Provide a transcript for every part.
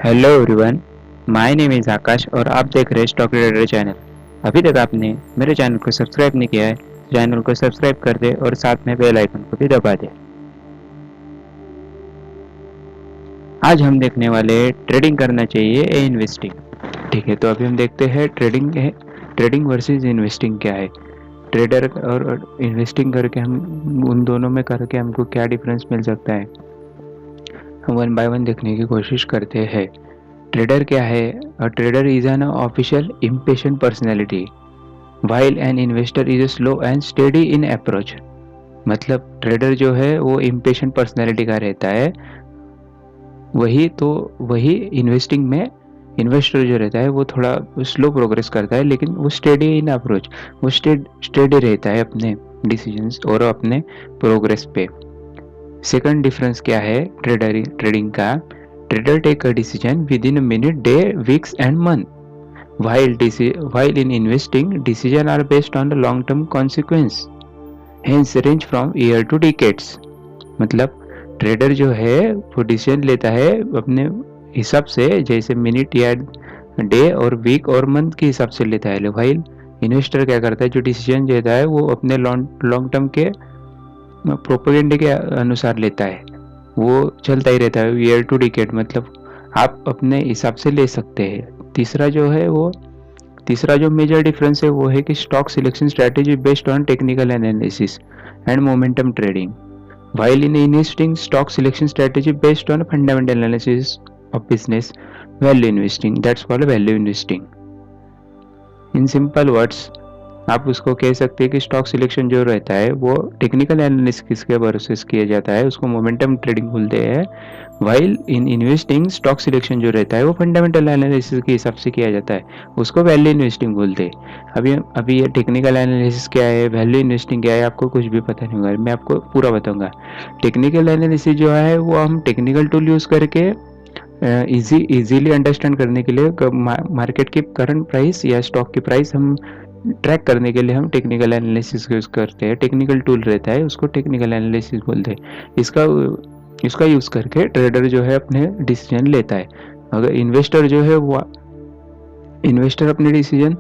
Hello everyone, my name is Akash और आप देख रहे हैं स्टॉक ट्रेडर चैनल। अभी तक आपने मेरे चैनल को सब्सक्राइब नहीं किया है, चैनल को सब्सक्राइब कर दे और साथ में बेल आइकन को भी दबा दे। आज हम देखने वाले हैं ट्रेडिंग करना चाहिए या इन्वेस्टिंग। ठीक है, तो अभी हम देखते हैं ट्रेडिंग वर्सेस इन्वेस्टिंग क्या है। ट्रेडर और इन्वेस्टिंग करके हम उन दोनों में करके हमको क्या डिफरेंस मिल सकता है, हम वन बाय वन देखने की कोशिश करते हैं। ट्रेडर क्या है? A trader is an official impatient personality while an investor is a slow and steady in approach. मतलब ट्रेडर जो है वो इम्पेशेंट पर्सनैलिटी का रहता है, वही इन्वेस्टिंग में इन्वेस्टर जो रहता है वो थोड़ा स्लो प्रोग्रेस करता है, लेकिन वो स्टेडी इन अप्रोच, वो स्टेडी रहता है अपने डिसीजंस और अपने प्रोग्रेस पे। सेकंड डिफरेंस क्या है ट्रेडिंग का? Trader take a decision within a minute, day, weeks and month, while in investing decisions are based on the long term consequence, hence range from year to decades। मतलब trader जो है वो decision लेता है अपने हिसाब से, जैसे मिनट या डे और वीक और मंथ के हिसाब से लेता है। while इन्वेस्टर क्या करता है, जो डिसीजन लेता है वो अपने लॉन्ग टर्म के प्रोपेगेंडे के अनुसार लेता है, वो चलता ही रहता है ईयर टू डिकेड। मतलब आप अपने हिसाब से ले सकते हैं। तीसरा जो मेजर डिफरेंस है वो है कि stock selection strategy based on technical analysis and momentum trading, while in investing stock selection strategy based on fundamental analysis of business, value investing, that's called value investing। in simple words आप उसको कह सकते हैं कि stock selection जो रहता है वो टेक्निकल एनालिसिस के भरोसे किया जाता है, उसको मोमेंटम ट्रेडिंग बोलते हैं। While in investing stock selection जो रहता है वो फंडामेंटल एनालिसिस के हिसाब से किया जाता है, उसको वैल्यू इन्वेस्टिंग बोलते हैं। अभी ये टेक्निकल एनालिसिस क्या है, वैल्यू इन्वेस्टिंग क्या है, आपको कुछ भी पता नहीं होगा, मैं आपको पूरा बताऊंगा। टेक्निकल एनालिसिस जो है वो हम टेक्निकल टूल यूज़ करके इजीली अंडरस्टैंड करने के लिए मार्केट की करंट प्राइस या स्टॉक की प्राइस हम ट्रैक करने के लिए हम टेक्निकल एनालिसिस यूज़ करते हैं। टेक्निकल टूल रहता है, उसको टेक्निकल एनालिसिस बोलते हैं। इसका यूज़ करके ट्रेडर जो है अपने डिसीजन लेता है। अगर इन्वेस्टर अपने डिसीजन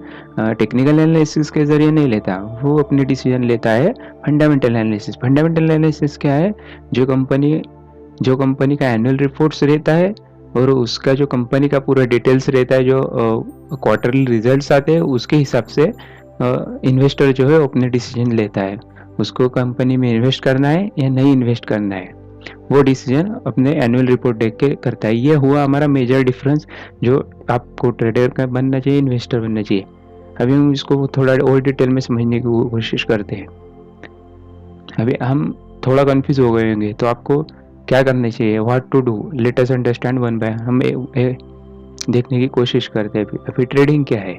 टेक्निकल एनालिसिस के जरिए नहीं लेता, वो अपने डिसीजन लेता है फंडामेंटल एनालिसिस। फंडामेंटल एनालिसिस क्या है? जो कंपनी का एनुअल रिपोर्ट्स रहता है और उसका जो कंपनी का पूरा डिटेल्स रहता है, जो क्वार्टरली रिजल्ट्स आते हैं, उसके हिसाब से इन्वेस्टर जो है अपने डिसीजन लेता है, उसको कंपनी में इन्वेस्ट करना है या नहीं इन्वेस्ट करना है। वो डिसीजन अपने एनुअल रिपोर्ट देख के करता है। ये हुआ हमारा मेजर डिफरेंस, जो आपको ट्रेडर का बनना चाहिए, इन्वेस्टर बनना चाहिए। अभी हम इसको थोड़ा और डिटेल में समझने की कोशिश करते हैं। अभी हम थोड़ा कंफ्यूज हो गए होंगे, तो आपको क्या करना चाहिए, what to do, let us understand one by हम देखने की कोशिश करते हैं। अभी ट्रेडिंग क्या है?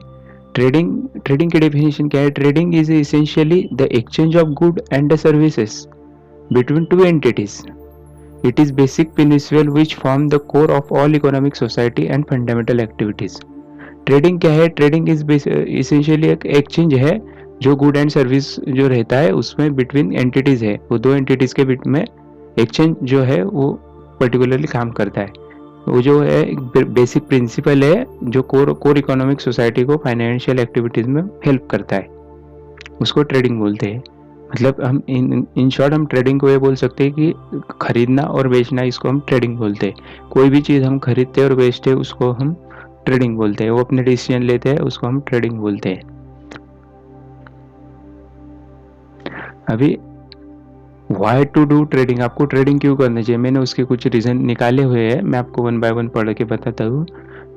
ट्रेडिंग की डेफिनेशन क्या है? Trading is essentially the exchange of good and services between two entities. It is basic principle which form the core of all economic society and fundamental activities. Trading क्या है? Trading is essentially एक exchange है, जो good and service जो रहता है उसमें between entities है, वो दो एंटिटीज के बीच में एक्सचेंज जो है वो पर्टिकुलरली काम करता है। वो जो है एक बेसिक प्रिंसिपल है जो कोर इकोनॉमिक सोसाइटी को फाइनेंशियल एक्टिविटीज में हेल्प करता है, उसको ट्रेडिंग बोलते हैं। मतलब हम इन शॉर्ट हम ट्रेडिंग को ये बोल सकते हैं कि खरीदना और बेचना, इसको हम ट्रेडिंग बोलते हैं। कोई भी चीज़ हम खरीदते और बेचते हैं उसको हम ट्रेडिंग बोलते हैं। वो अपने डिसीजन लेते हैं, उसको हम ट्रेडिंग बोलते हैं। अभी वाई टू डू ट्रेडिंग, आपको ट्रेडिंग क्यों करना चाहिए, मैंने उसके कुछ रीज़न निकाले हुए हैं, मैं आपको वन बाय वन पढ़ के बताता हूँ।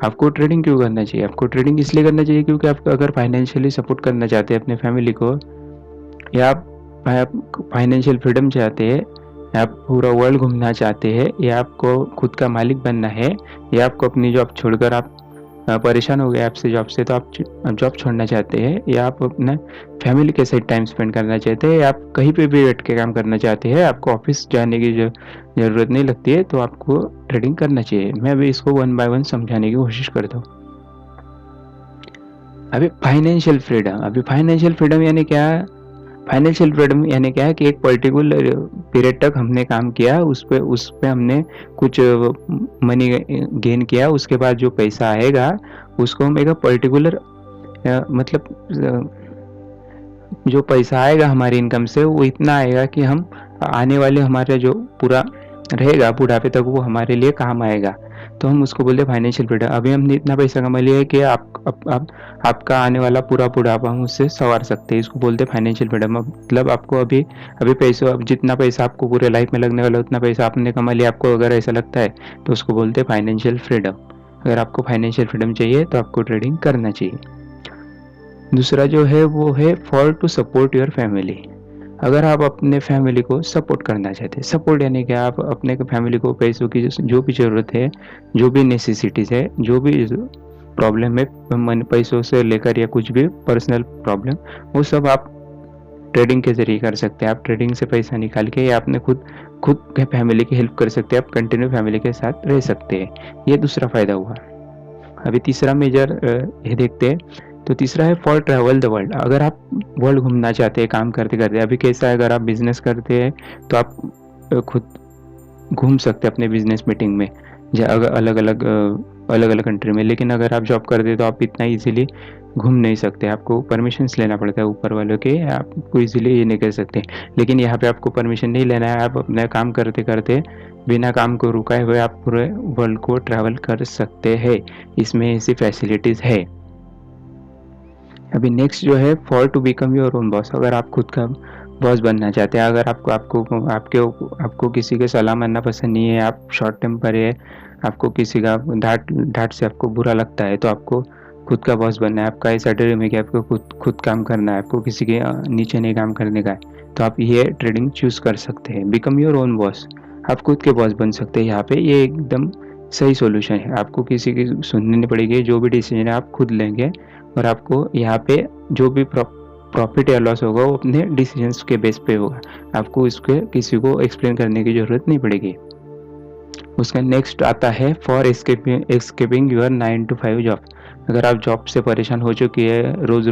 आपको ट्रेडिंग क्यों करना चाहिए? आपको ट्रेडिंग इसलिए करना चाहिए क्योंकि आप अगर फाइनेंशियली सपोर्ट करना चाहते हैं अपने फैमिली को, या आप फाइनेंशियल फ्रीडम चाहते हैं, या आप पूरा वर्ल्ड घूमना चाहते हैं, या आपको खुद का मालिक बनना है, या आपको अपनी जॉब छोड़कर आप परेशान हो गए आपसे जॉब से, तो आप जॉब छोड़ना चाहते हैं, या आप अपने फैमिली के साथ टाइम स्पेंड करना चाहते हैं, या आप कहीं पे भी बैठ के काम करना चाहते हैं, आपको ऑफिस जाने की ज़रूरत नहीं लगती है, तो आपको ट्रेडिंग करना चाहिए। मैं अभी इसको वन बाय वन समझाने की कोशिश करता हूँ। अभी फाइनेंशियल फ्रीडम यानी क्या? फाइनेंशियल फ्रीडम यानी क्या है कि एक पर्टिकुलर पीरियड तक हमने काम किया, उस पे हमने कुछ मनी गेन किया, उसके बाद जो पैसा आएगा उसको हम एक पर्टिकुलर मतलब जो पैसा आएगा हमारी इनकम से वो इतना आएगा कि हम आने वाले हमारे जो पूरा रहेगा बुढ़ापे तक वो हमारे लिए काम आएगा, तो हम उसको बोलते हैं फाइनेंशियल फ्रीडम। अभी हमने इतना पैसा कमा लिया है कि आपका आने वाला पूरा बुढ़ापा हम उससे संवार सकते हैं, इसको बोलते हैं फाइनेंशियल फ्रीडम। मतलब आपको अभी अभी पैसों अब जितना पैसा आपको पूरे लाइफ में लगने वाला उतना पैसा आपने कमा लिया, आपको अगर ऐसा लगता है तो उसको बोलते हैं फाइनेंशियल फ्रीडम। अगर आपको फाइनेंशियल फ्रीडम चाहिए तो आपको ट्रेडिंग करना चाहिए। दूसरा जो है वो है for to support your family. अगर आप अपने फैमिली को सपोर्ट करना चाहते हैं, सपोर्ट यानी कि आप अपने फैमिली को पैसों की जो भी ज़रूरत है, जो भी नेसेसिटीज़ है, जो भी प्रॉब्लम है मन पैसों से लेकर या कुछ भी पर्सनल प्रॉब्लम, वो सब आप ट्रेडिंग के ज़रिए कर सकते हैं। आप ट्रेडिंग से पैसा निकाल के या अपने खुद के फैमिली की हेल्प कर सकते हैं, आप कंटिन्यू फैमिली के साथ रह सकते हैं। ये दूसरा फ़ायदा हुआ। अभी तीसरा मेजर ये देखते हैं, तो तीसरा है फॉर ट्रैवल द वर्ल्ड। अगर आप वर्ल्ड घूमना चाहते हैं काम करते करते, अभी कैसा है अगर आप बिजनेस करते हैं तो आप खुद घूम सकते हैं अपने बिजनेस मीटिंग में अलग अलग कंट्री में, लेकिन अगर आप जॉब करते हैं तो आप इतना इजीली घूम नहीं सकते, आपको परमिशंस लेना पड़ता है ऊपर वालों के, आपको इजीली ये नहीं कर सकते। लेकिन यहाँ पे आपको परमिशन नहीं लेना है, आप अपना काम करते करते बिना काम को रुकाए हुए आप पूरे वर्ल्ड को ट्रैवल कर सकते हैं, इसमें ऐसी फैसिलिटीज़ है। अभी नेक्स्ट जो है for to become your own boss. अगर आप खुद का बॉस बनना चाहते हैं, अगर आपको किसी के सलाह मानना पसंद नहीं है, आप शॉर्ट टेम्पर है, आपको किसी का डांट से आपको बुरा लगता है, तो आपको खुद का बॉस बनना है, आपका ऐसा ड्रीम है कि आपको खुद काम करना है, आपको किसी के नीचे नहीं काम करने का है, तो आप ये ट्रेडिंग चूज कर सकते हैं। बिकम योर ओन बॉस, आप खुद के बॉस बन सकते हैं। यहाँ पे ये एकदम सही सॉल्यूशन है, आपको किसी की सुननी नहीं पड़ेगी, जो भी डिसीजन है आप खुद लेंगे, और आपको यहाँ पे जो भी प्रॉफिट या लॉस होगा वो अपने डिसीजंस के बेस पे होगा, आपको इसके किसी को एक्सप्लेन करने की ज़रूरत नहीं पड़ेगी। उसका नेक्स्ट आता है for escaping your 9 to 5 job. अगर आप जॉब से परेशान हो चुकी है, रोज़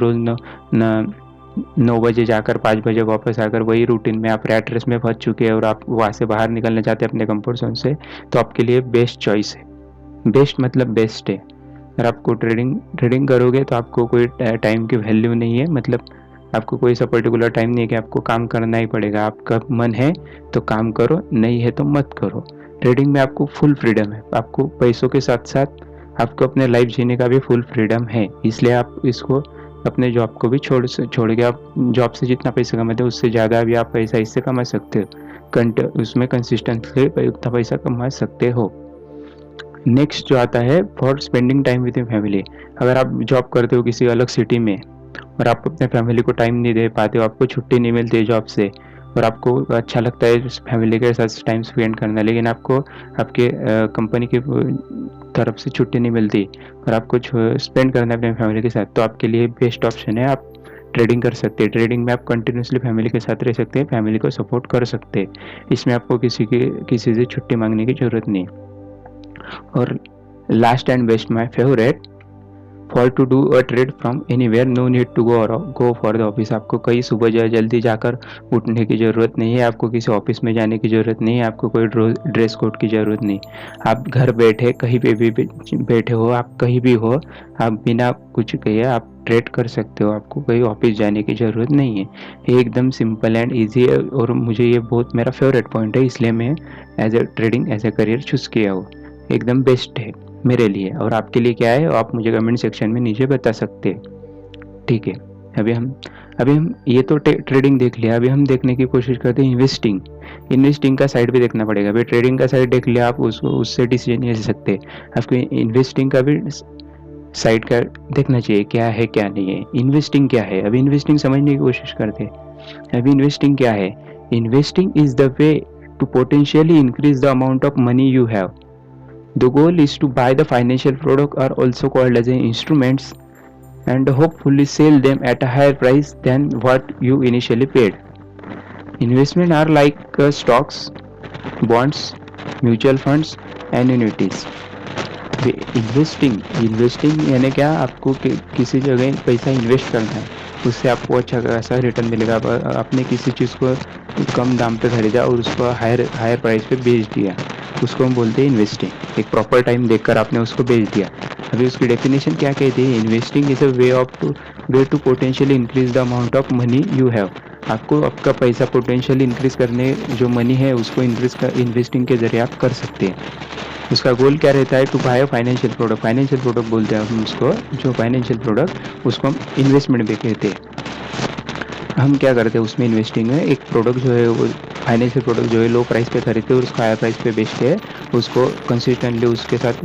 9 बजे जाकर 5 बजे वापस आकर वही रूटीन में आप रैट रेस में फंस चुके हैं और आप वहाँ से बाहर निकलना चाहते हैं अपने कंफर्ट जोन से, तो आपके लिए बेस्ट चॉइस है। बेस्ट मतलब बेस्ट है। अगर आपको ट्रेडिंग करोगे तो आपको कोई टाइम की वैल्यू नहीं है, मतलब आपको कोई सा पर्टिकुलर टाइम नहीं है कि आपको काम करना ही पड़ेगा, आपका मन है तो काम करो, नहीं है तो मत करो। ट्रेडिंग में आपको फुल फ्रीडम है, आपको पैसों के साथ साथ आपको अपने लाइफ जीने का भी फुल फ्रीडम है, इसलिए आप इसको अपने जॉब को भी छोड़ के आप जॉब से जितना पैसा कमाते हो उससे ज़्यादा भी आप पैसा इससे कमा सकते हो, उसमें कंसिस्टेंटली उतना पैसा कमा सकते हो। नेक्स्ट जो आता है for spending time with family. अगर आप जॉब करते हो किसी अलग सिटी में और आप अपने फैमिली को टाइम नहीं दे पाते हो, आपको छुट्टी नहीं मिलती है जॉब से और आपको अच्छा लगता है फैमिली के साथ टाइम स्पेंड करना, लेकिन आपको आपके कंपनी की तरफ से छुट्टी नहीं मिलती और आपको स्पेंड करना है अपने फैमिली के साथ, तो आपके लिए बेस्ट ऑप्शन है, आप ट्रेडिंग कर सकते हैं। ट्रेडिंग में आप कंटिन्यूसली फैमिली के साथ रह सकते हैं, फैमिली को सपोर्ट कर सकते हैं, इसमें आपको किसी से छुट्टी मांगने की ज़रूरत नहीं। और last and best my favourite, for to do a trade from anywhere, no need to go for the office. आपको कहीं सुबह जल्दी जाकर उठने की ज़रूरत नहीं है, आपको किसी ऑफिस में जाने की ज़रूरत नहीं है, आपको कोई ड्रेस कोड की ज़रूरत नहीं। आप घर बैठे कहीं पे भी बैठे हो, आप कहीं भी हो, आप बिना कुछ कहे आप ट्रेड कर सकते हो, आपको कहीं ऑफिस जाने की ज़रूरत नहीं है। ये एकदम सिंपल एंड ईजी है और मुझे ये बहुत मेरा फेवरेट पॉइंट है, इसलिए मैं trading as a career choose किया हो, एकदम बेस्ट है मेरे लिए। और आपके लिए क्या है आप मुझे कमेंट सेक्शन में नीचे बता सकते हैं, ठीक है। अभी हम ये तो ट्रेडिंग देख लिया, अभी हम देखने की कोशिश करते हैं इन्वेस्टिंग का साइड भी देखना पड़ेगा। अभी ट्रेडिंग का साइड देख लिया, आप उससे डिसीजन नहीं ले सकते, आपको इन्वेस्टिंग का भी साइड का देखना चाहिए, क्या है क्या नहीं है। इन्वेस्टिंग क्या है, अभी इन्वेस्टिंग समझने की कोशिश करते हैं। अभी इन्वेस्टिंग क्या है, investing is the way to potentially increase the amount of money you have. The goal is to buy the financial product, are also called as instruments, and hopefully sell them at a higher price than what you initially paid. Investment are like stocks, bonds, mutual funds and annuities. Investing यानी क्या, आपको किसी जगह पैसा invest करना है, उससे आपको अच्छा खासा रिटर्न मिलेगा। आपने किसी चीज़ को कम दाम पे खरीदा और उसको हायर हायर प्राइस पे बेच दिया, उसको हम बोलते हैं इन्वेस्टिंग। एक प्रॉपर टाइम देखकर आपने उसको बेच दिया। अभी उसकी डेफिनेशन क्या कहती है? Investing is a way to potentially increase the amount of money you have. आपको आपका पैसा पोटेंशियली इंक्रीज करने, जो मनी है उसको इन्वेस्टिंग के जरिए आप कर सकते हैं। उसका गोल क्या रहता है? To buy financial product. Financial product बोलते हैं हम उसको, जो फाइनेंशियल प्रोडक्ट उसको हम इन्वेस्टमेंट भी कहते हैं। हम क्या करते हैं उसमें इन्वेस्टिंग में, एक प्रोडक्ट जो है वो फाइनेंशियल प्रोडक्ट जो है लो प्राइस पे खरीदते हैं और उसको हायर प्राइस पे बेचते हैं, उसको कंसिस्टेंटली उसके साथ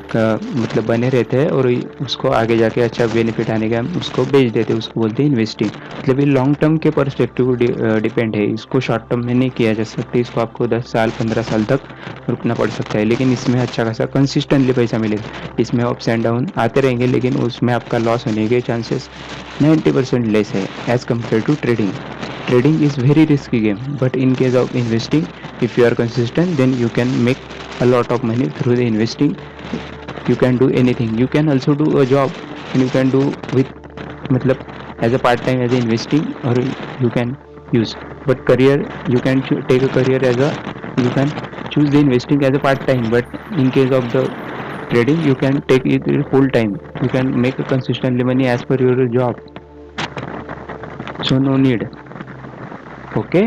मतलब बने रहते हैं और उसको आगे जाके अच्छा बेनिफिट आने का हम उसको बेच देते हैं, उसको बोलते हैं इन्वेस्टिंग। मतलब ये लॉन्ग टर्म के परस्पेक्टिव डिपेंड है, इसको शॉर्ट टर्म में नहीं किया जा सकता, इसको आपको 10 साल 15 साल तक रुकना पड़ सकता है, लेकिन इसमें अच्छा खासा कंसिस्टेंटली पैसा मिलेगा। इसमें अप्स एंड डाउन आते रहेंगे, लेकिन उसमें आपका लॉस होने के चांसेस 90% लेस है as compared to trading. Trading is very risky game, but in case of investing, if you are consistent, then you can make a lot of money through the investing. You can do anything. You can also do a job, and you can do with मतलब as a part time as a investing, or you can use. But career, you can take a career as a, you can choose the investing as a part time. But in case of the trading, you can take it full time. You can make a consistently money as per your job. So no need. Okay,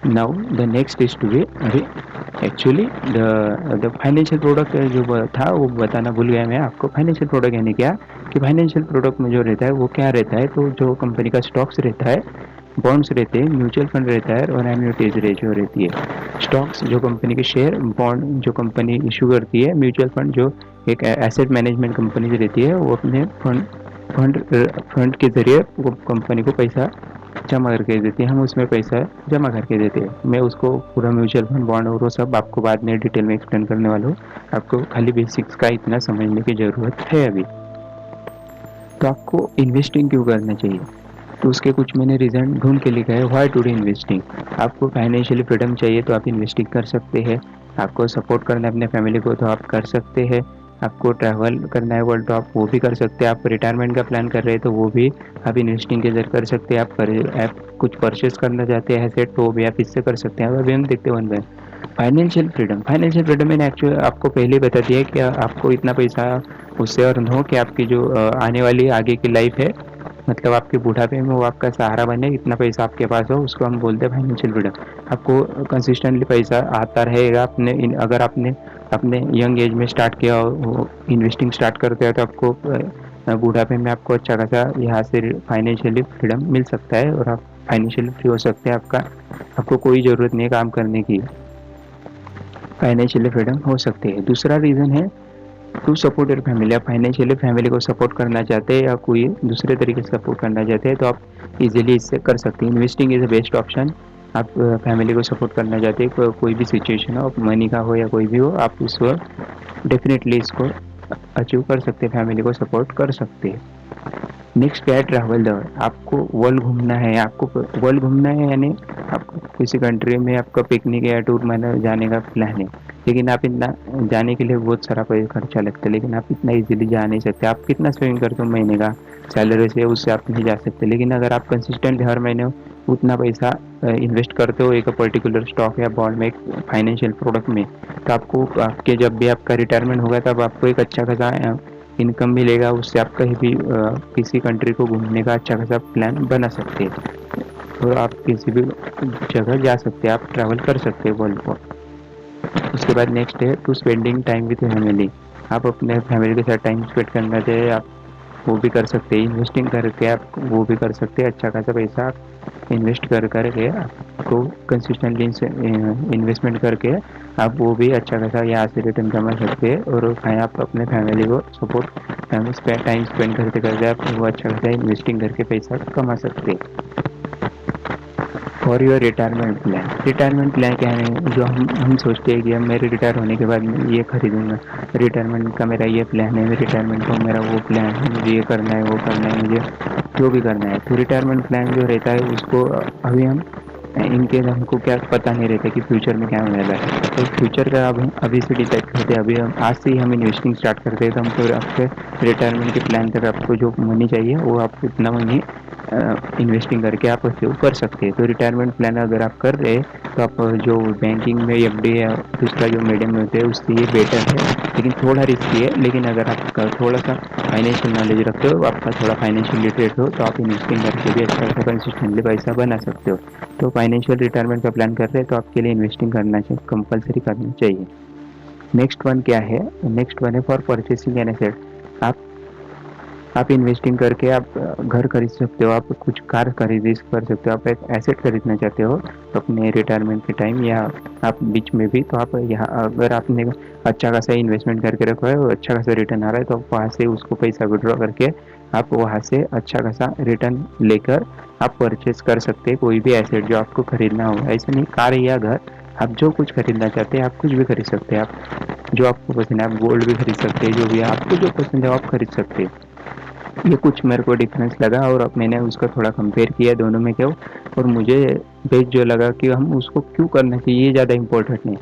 now the next is to be, अभी actually the financial product जो था वो बताना भूल गया मैं आपको। Financial product यानी क्या कि फाइनेंशियल प्रोडक्ट में जो रहता है वो क्या रहता है, तो जो कंपनी का स्टॉक्स रहता है, बॉन्ड्स रहते हैं, म्यूचुअल फंड रहता है और एन्युटीज रेशियो रहती है। स्टॉक्स जो कंपनी के शेयर, बॉन्ड जो कंपनी इशू करती है, म्यूचुअल फंड जो एक एसेट मैनेजमेंट कंपनी रहती है, वो अपने फंड के जरिए कंपनी को पैसा जमा करके देती है, हम उसमें पैसा जमा करके देते हैं। मैं उसको पूरा म्यूचुअल फंड, बॉन्ड और वो सब आपको बाद में डिटेल में एक्सप्लेन करने वाला हूँ, आपको खाली बेसिक्स का इतना समझने की ज़रूरत है अभी। तो आपको इन्वेस्टिंग क्यों करना चाहिए, तो उसके कुछ मैंने रीज़न ढूंढ के लिखा है। Why to do investing? आपको फाइनेंशियली फ्रीडम चाहिए तो आप इन्वेस्टिंग कर सकते हैं। आपको सपोर्ट करना है अपने फैमिली को तो आप कर सकते हैं। आपको ट्रैवल करना है वर्ल्ड तो आप वो भी कर सकते हैं। आप रिटायरमेंट का प्लान कर रहे हैं तो वो भी आप इन्वेस्टिंग के जरिए कर सकते हैं। आप कुछ परचेज करना चाहते हैं एसेट तो वो भी आप इससे कर सकते हैं। अभी हम देखते हैं one by financial freedom. Financial freedom मैंने एक्चुअली आपको पहले ही बता दिया है कि आपको इतना पैसा उससे अर्न हो कि आपकी जो आने वाली आगे की लाइफ है, मतलब आपके बुढ़ापे में वो आपका सहारा बने, इतना पैसा आपके पास हो, उसको हम बोलते हैं फाइनेंशियल फ्रीडम। आपको कंसिस्टेंटली पैसा आता रहेगा। अगर आपने अपने यंग एज में स्टार्ट किया और इन्वेस्टिंग स्टार्ट करते हो तो आपको बुढ़ापे में आपको अच्छा खासा यहाँ से फाइनेंशियली फ्रीडम मिल सकता है और आप फाइनेंशियली फ्री हो सकते हैं। आपको कोई ज़रूरत नहीं है काम करने की, फाइनेंशियली फ्रीडम हो सकती है। दूसरा रीज़न है टू सपोर्ट योर फैमिली। आप फाइनेंशियली फैमिली को सपोर्ट करना चाहते हैं या कोई दूसरे तरीके से सपोर्ट करना चाहते हैं तो आप इजीली इससे कर सकते हैं। Investing is a best option. आप फैमिली को सपोर्ट करना चाहते हैं, कोई भी सिचुएशन हो, मनी का हो या कोई भी हो, आप इसको डेफिनेटली इसको अचीव कर सकते हैं, फैमिली को सपोर्ट कर सकते हैं। नेक्स्ट क्या है? Travel the world. आपको वर्ल्ड घूमना है, आपको वर्ल्ड घूमना है यानी आपको किसी कंट्री में आपका पिकनिक या टूर में जाने का प्लान है, लेकिन आप इतना जाने के लिए बहुत सारा पैसा खर्चा लगता है, लेकिन आप इतना इजीली जा नहीं सकते। आप कितना सेविंग करते हो महीने का सैलरी से, उससे आप नहीं जा सकते। लेकिन अगर आप कंसिस्टेंट हर महीने उतना पैसा इन्वेस्ट करते हो एक पर्टिकुलर स्टॉक या बॉन्ड में, एक फाइनेंशियल प्रोडक्ट में, तो आपको आपके जब भी आपका रिटायरमेंट होगा तब आपको एक अच्छा खासा इनकम मिलेगा। उससे आप कहीं भी किसी कंट्री को घूमने का अच्छा खासा प्लान बना सकते हैं और आप किसी भी जगह जा सकते हैं, आप ट्रैवल कर सकते हैं वर्ल्ड को। उसके बाद नेक्स्ट है to spending time with family. आप अपने फैमिली के साथ टाइम स्पेंड करना चाहिए, आप वो भी कर सकते हैं। इन्वेस्टिंग करके आप वो भी कर सकते हैं, अच्छा खासा पैसा आप इन्वेस्ट करके आपको कंसिस्टेंटली इन्वेस्टमेंट करके आप वो भी अच्छा खासा यहाँ से रिटर्न कमा सकते हैं और आप अपने फैमिली को सपोर्ट टाइम स्पेंड करते करते आप वो अच्छा खासा इन्वेस्टिंग करके पैसा कमा सकते हैं। For your retirement plan. Retirement plan क्या है? जो हम सोचते हैं कि अब मेरे रिटायर होने के बाद मैं ये खरीदूंगा, रिटायरमेंट का मेरा ये प्लान है, रिटायरमेंट का मेरा वो प्लान है, मुझे ये करना है, वो करना है, मुझे जो भी करना है। तो रिटायरमेंट प्लान जो रहता है उसको अभी हम इनके हमको क्या पता नहीं रहता कि फ्यूचर में क्या होने वाला है, तो फ्यूचर का अब हम अभी से डिसाइड करते हैं। अभी हम आज से ही हम इन्वेस्टिंग स्टार्ट करते हैं तो हमको आपके रिटायरमेंट के प्लान तक आपको जो मनी चाहिए वो आपको इतना मनी इन्वेस्टिंग करके आप अचीव कर सकते हैं। तो रिटायरमेंट प्लान अगर आप कर रहे हैं तो आप जो बैंकिंग में एफडी या दूसरा जो मीडियम में होते हैं उससे ये बेटर है, लेकिन थोड़ा रिस्की है। लेकिन अगर आप थोड़ा सा फाइनेंशियल नॉलेज रखते हो, आपका थोड़ा फाइनेंशियल लिटरेट हो, तो आप इन्वेस्टिंग करके भी अच्छा खासा कंसिस्टेंटली पैसा बना सकते हो। तो फाइनेंशियल रिटायरमेंट का प्लान कर रहे हैं तो आपके लिए इन्वेस्टिंग करना चाहिए, कंपलसरी करना चाहिए। नेक्स्ट वन क्या है? नेक्स्ट वन है फॉर परचेसिंग एन एसेट। आप आप इन्वेस्टिंग करके आप घर खरीद सकते हो, आप कुछ कार खरीद कर सकते हो, आप एक एसेट खरीदना चाहते हो अपने रिटायरमेंट के टाइम या आप बीच में भी, तो आप यहाँ अगर आपने अच्छा खासा इन्वेस्टमेंट करके रखा है और अच्छा खासा रिटर्न आ रहा है तो आप वहाँ से उसको पैसा विड्रॉ करके आप वहाँ से अच्छा खासा रिटर्न लेकर आप परचेज कर सकते हैं कोई भी एसेट जो आपको खरीदना हो। ऐसे नहीं कार या घर, आप जो कुछ खरीदना चाहते हैं आप कुछ भी खरीद सकते हैं। आप जो आपको पसंद है आप गोल्ड भी खरीद सकते हैं, जो भी आपको जो पसंद है आप खरीद सकते हैं। ये कुछ मेरे को डिफरेंस लगा और अब मैंने उसका थोड़ा कंपेयर किया दोनों में क्यों, और मुझे बेस्ट जो लगा कि हम उसको क्यों करना चाहिए ये ज़्यादा इम्पोर्टेंट नहीं।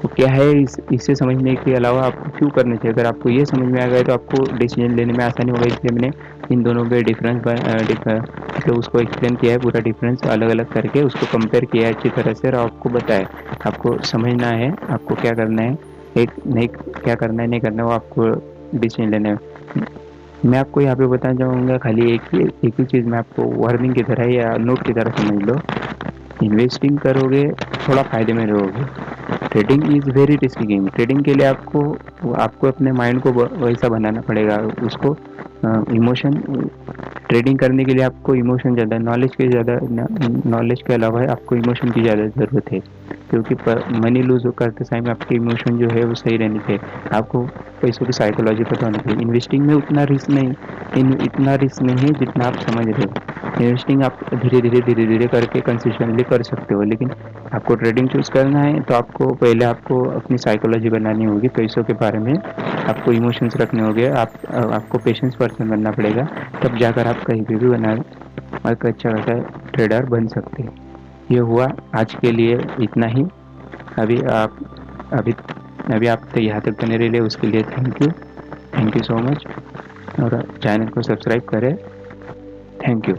तो क्या है इसे समझने के अलावा आपको क्यों करना चाहिए, अगर आपको ये समझ में आ गया तो आपको डिसीजन लेने में आसानी होगा। इसलिए मैंने इन दोनों के डिफरेंस मतलब उसको एक्सप्लेन किया है, पूरा डिफरेंस अलग अलग करके उसको कंपेयर किया है अच्छी तरह से और आपको बताया। आपको समझना है आपको क्या करना है, एक नहीं क्या करना है नहीं करना है वो आपको डिसीजन लेना है। मैं आपको यहाँ पे बताना चाहूँगा खाली एक ही चीज़ मैं आपको वार्निंग की तरह या नोट की तरह समझ लो। इन्वेस्टिंग करोगे थोड़ा फ़ायदे में रहोगे। Trading is very risky game. Trading के लिए आपको अपने माइंड को वैसा बनाना पड़ेगा, उसको इमोशन ट्रेडिंग करने के लिए आपको इमोशन ज़्यादा, नॉलेज के अलावा आपको इमोशन की ज़्यादा ज़रूरत है, क्योंकि मनी लूज करते टाइम आपके इमोशन जो है वो सही रहने चाहिए। आपको पैसों की साइकोलॉजी पता होनी चाहिए। इन्वेस्टिंग में इतना रिस्क नहीं है जितना आप समझ रहे हो। इन्वेस्टिंग आप धीरे धीरे करके कंसिस्टेंटली कर सकते हो, लेकिन आपको ट्रेडिंग चूज़ करना है तो आपको अपनी साइकोलॉजी बनानी होगी। पैसों के बारे में आपको इमोशंस रखने होंगे, आपको पेशेंस पर्सन बनना पड़ेगा, तब जाकर आप कहीं पे भी बना और एक अच्छा खासा ट्रेडर बन सकते हैं। ये हुआ आज के लिए इतना ही। अभी आप अभी अभी आप तो यहाँ तक बने रहे उसके लिए थैंक यू सो मच, और चैनल को सब्सक्राइब करें। Thank you.